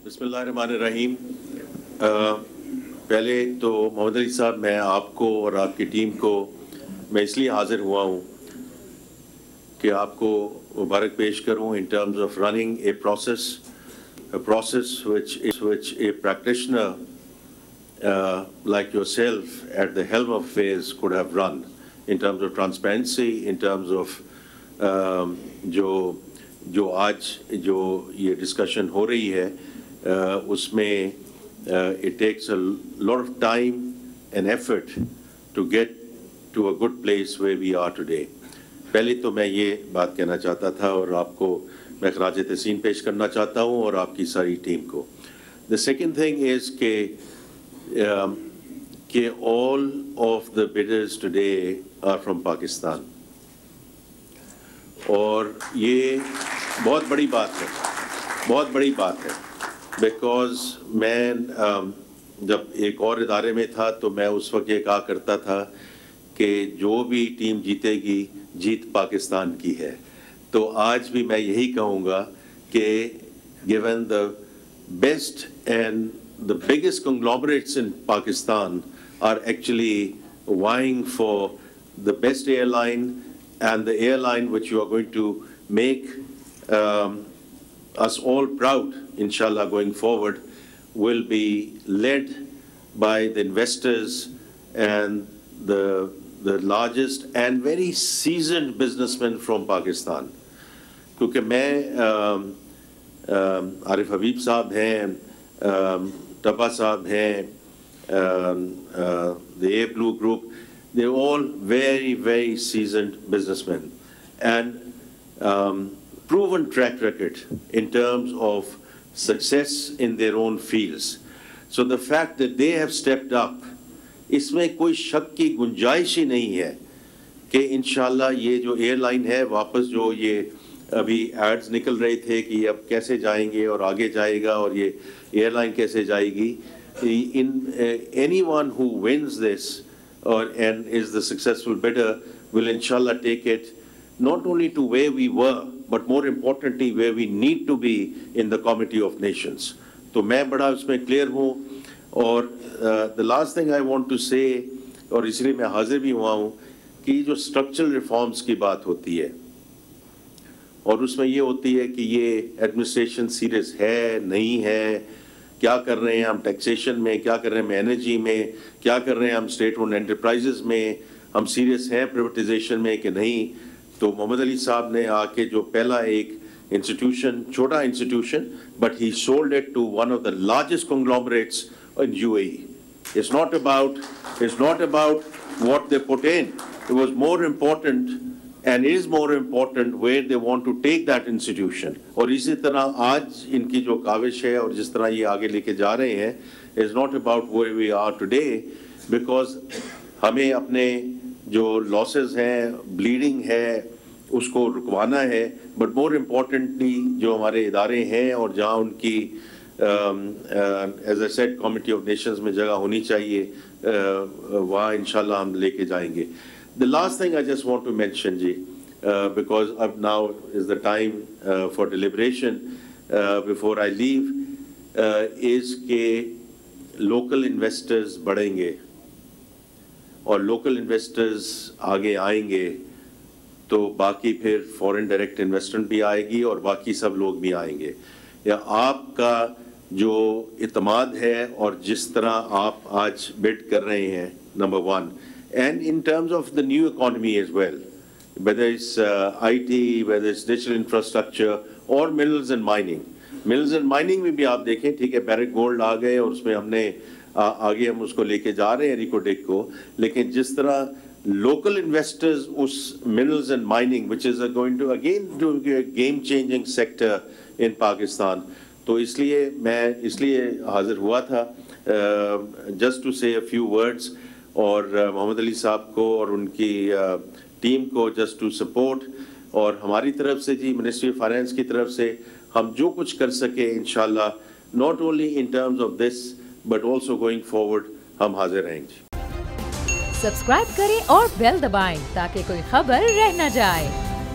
बिस्मिल्लाहिर्रहमानिर्रहीम। पहले तो मोहम्मद अली साहब, मैं आपको और आपकी टीम को मैं इसलिए हाज़िर हुआ हूँ कि आपको मुबारक पेश करूँ in terms of running A process which a practitioner like yourself at the helm of affairs could have run in terms of transparency, in terms of जो आज जो ये डिस्कशन हो रही है उसमें it takes a lot of time and effort to get to a good place where we are today. पहले तो मैं ये बात कहना चाहता था और आपको मैं खराज तहसीन पेश करना चाहता हूँ और आपकी सारी टीम को. The second thing is कि all of the bidders today are from Pakistan. और ये बहुत बड़ी बात है, बहुत बड़ी बात है. बिकॉज़ मैं जब एक और इदारे में था तो मैं उस वक्त ये कहा करता था कि जो भी टीम जीतेगी जीत पाकिस्तान की है. तो आज भी मैं यही कहूँगा कि given the best and the biggest conglomerates in Pakistan are actually vying for the best airline, and the airline which you are going to make us all proud, inshallah, going forward, will be led by the investors and the largest and very seasoned businessmen from Pakistan. क्योंकि मैं आरिफ हबीब साहब हैं, टप्पा साहब हैं, the Air Blue Group, they're all very, very seasoned businessmen and proven track record in terms of success in their own fields. So the fact that they have stepped up, इसमें कोई शक की गुंजाइश ही नहीं है कि इंशाल्लाह ये जो एयरलाइन है वापस जो ये अभी एड्स निकल रहे थे कि अब कैसे जाएंगे और आगे जाएगा और ये एयरलाइन कैसे जाएगी. In anyone who wins this and is the successful bidder will inshallah take it not only to where we were but more importantly where we need to be in the Committee of Nations. तो मैं बड़ा उसमें clear हूँ. और the last thing I want to say, और इसलिए मैं हाजिर भी हुआ हूँ, कि जो स्ट्रक्चरल रिफॉर्म्स की बात होती है और उसमें ये होती है कि ये एडमिनिस्ट्रेशन सीरियस है नहीं है, क्या कर रहे हैं हम टैक्सेशन में, क्या कर रहे हैं एनर्जी में, क्या कर रहे हैं हम स्टेट ओन्ड एंटरप्राइजेस में, हम सीरियस हैं प्राइवेटाइजेशन में कि नहीं. तो मोहम्मद अली साहब ने आके जो पहला एक इंस्टीट्यूशन, छोटा institution, but he sold it to one of the largest conglomerates in UAE. It's not about what they put in. It was more important and it is more important where they want to take that institution. और इसी तरह आज इनकी जो काविश है और जिस तरह ये आगे लेके जा रहे हैं is not about where we are today, because हमें अपने जो losses हैं, bleeding है, उसको रुकवाना है. But more importantly जो हमारे इदारे हैं और जहाँ उनकी as I said Committee of Nations में जगह होनी चाहिए, वहाँ इंशाल्लाह हम लेके जाएंगे. The last thing I just want to mention, Ji, because now is the time for deliberation before I leave, is कि local investors बढ़ेंगे और local investors आगे आएंगे तो बाकी फिर foreign direct investment भी आएगी और बाकी सब लोग भी आएंगे. या आपका जो इत्माद है और जिस तरह आप आज बिड कर रहे हैं, number one, and in terms of the new economy as well, whether it's IT, whether it's digital infrastructure or minerals and mining. Minerals and mining में भी आप देखें, ठीक है, Barrick Gold आ गए और उसमें हमने आगे हम उसको लेके जा रहे हैं रिकोटेक को, लेकिन जिस तरह local investors उस minerals and mining, which is going to again to be a game-changing sector in Pakistan. तो इसलिए हाजिर हुआ था just to say a few words और मोहम्मद अली साहब को और उनकी टीम को just to support, और हमारी तरफ से जी मिनिस्ट्री ऑफ फाइनेंस की तरफ से हम जो कुछ कर सके इंशाल्लाह, not only in terms of this but also going forward, हम हाजिर रहेंगे. सब्सक्राइब करें और बेल दबाएं ताकि कोई खबर रह न जाए.